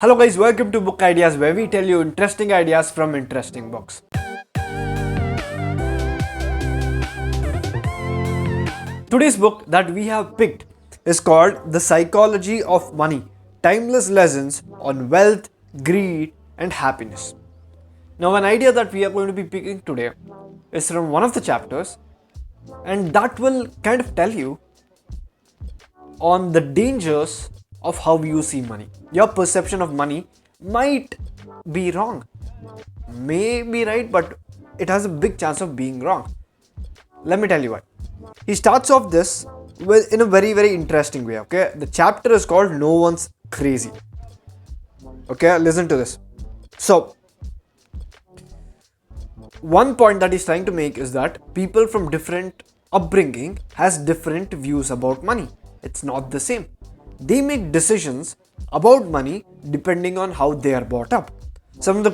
Hello guys, welcome to Book Ideas where we tell you interesting ideas from interesting books. Today's book that we have picked is called The Psychology of Money: Timeless Lessons on Wealth, Greed and Happiness. Now an idea that we are going to be picking today is from one of the chapters, and that will kind of tell you on the dangers of how you see money. Your perception of money might be wrong, may be right, but it has a big chance of being wrong. Let me tell you why. He starts off this with in a very interesting way. Okay, the chapter is called "No One's Crazy." Okay, listen to this. So, one point that he's trying to make is that people from different upbringing has different views about money. It's not the same. They make decisions about money depending on how they are brought up. Some of the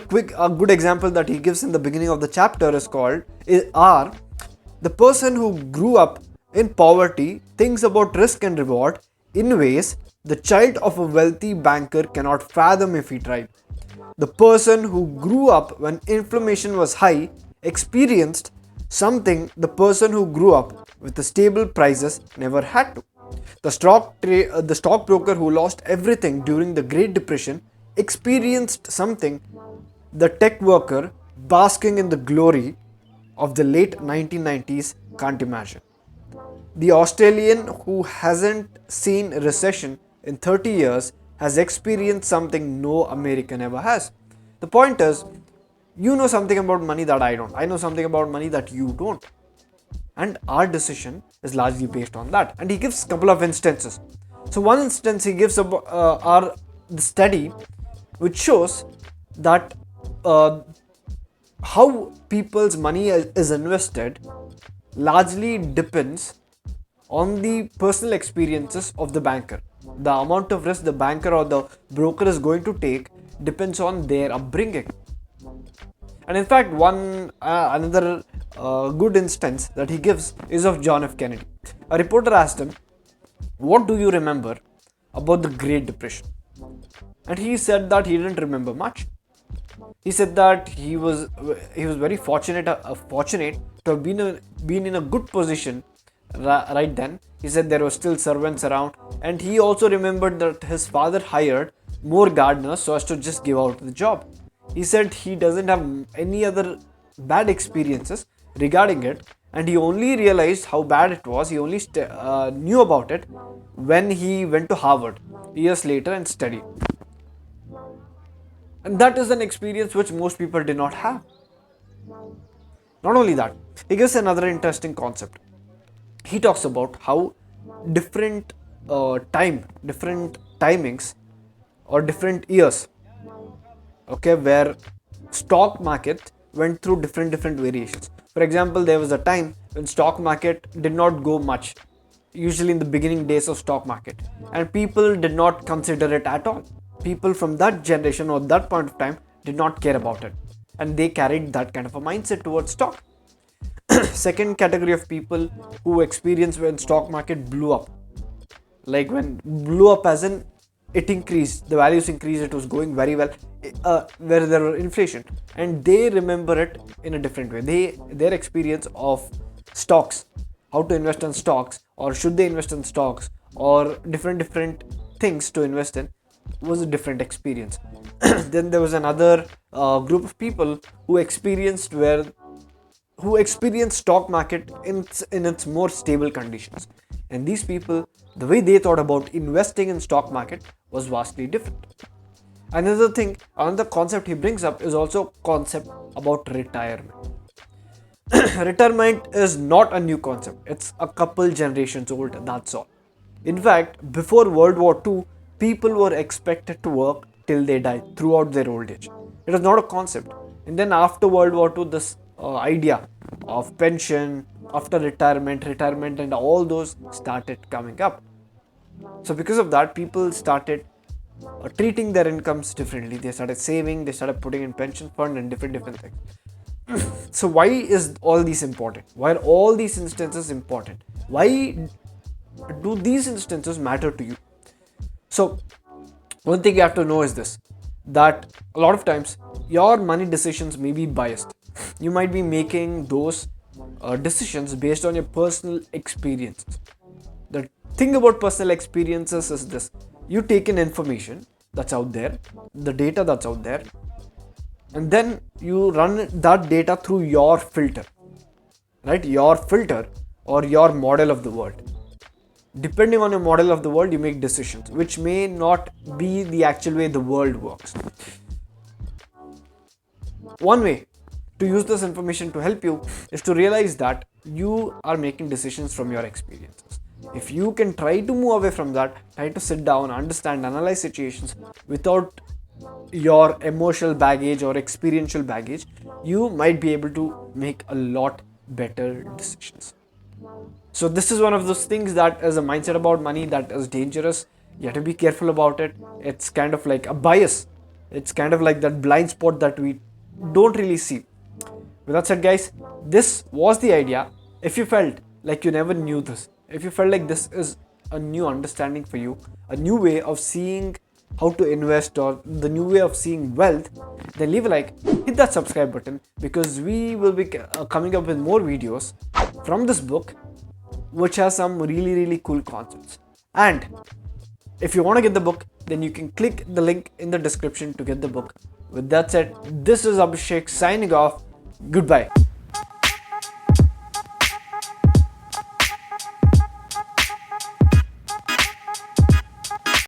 good example that he gives in the beginning of the chapter are the person who grew up in poverty thinks about risk and reward in ways the child of a wealthy banker cannot fathom if he tried. The person who grew up when inflation was high experienced something the person who grew up with the stable prices never had to. The stockbroker who lost everything during the Great Depression experienced something the tech worker basking in the glory of the late 1990s can't imagine. The Australian who hasn't seen a recession in 30 years has experienced something no American ever has. The point is, you know something about money that I don't. I know something about money that you don't. And our decision is largely based on that. And he gives a couple of instances. So one instance he gives about the study which shows that how people's money is invested largely depends on the personal experiences of the banker. The amount of risk the banker or the broker is going to take depends on their upbringing. And in fact, another good instance that he gives is of John F. Kennedy. A reporter asked him, "What do you remember about the Great Depression?" And he said that he didn't remember much. He said that he was very fortunate to have been in a good position right then. He said there were still servants around, and he also remembered that his father hired more gardeners so as to just give out the job. He said he doesn't have any other bad experiences regarding it, and he only realized how bad it was. He only knew about it when he went to Harvard years later and studied. And that is an experience which most people did not have. Not only that, he gives another interesting concept. He talks about how different different timings or different years, okay, where stock market went through different variations. For example, there was a time when stock market did not go much, usually in the beginning days of stock market, and people did not consider it at all. People from that generation or that point of time did not care about it, and they carried that kind of a mindset towards stock. Second category of people who experienced when stock market blew up, like when blew up as in it increased, the values increased, it was going very well, where there were inflation, and they remember it in a different way. Their experience of stocks, how to invest in stocks, or should they invest in stocks, or different things to invest in, was a different experience. Then there was another group of people who experienced stock market in its more stable conditions, and these people, the way they thought about investing in stock market was vastly different. Another concept he brings up is also concept about retirement. Retirement is not a new concept. It's a couple generations old, that's all. In fact, before World War II, people were expected to work till they died throughout their old age. It was not a concept. And then after World War II, this idea of pension after retirement and all those started coming up. So because of that, people started treating their incomes differently. They started saving, they started putting in pension fund and different things. So why is all these important? Why are all these instances important? Why do these instances matter to you? So one thing you have to know is this: that a lot of times your money decisions may be biased. You might be making those decisions based on your personal experiences. The thing about personal experiences is this: you take in information that's out there, the data that's out there, and then you run that data through your filter, right? Your filter or your model of the world. Depending on your model of the world, you make decisions which may not be the actual way the world works. One way to use this information to help you is to realize that you are making decisions from your experiences. If you can try to move away from that, try to sit down, understand, analyze situations without your emotional baggage or experiential baggage, you might be able to make a lot better decisions. So this is one of those things that is a mindset about money that is dangerous. You have to be careful about it. It's kind of like a bias. It's kind of like that blind spot that we don't really see. With that said, guys, this was the idea. If you felt like you never knew this, if you felt like this is a new understanding for you, a new way of seeing how to invest or the new way of seeing wealth, then leave a like, hit that subscribe button, because we will be coming up with more videos from this book which has some really cool concepts. And if you want to get the book, then you can click the link in the description to get the book. With that said, this is Abhishek signing off. Goodbye.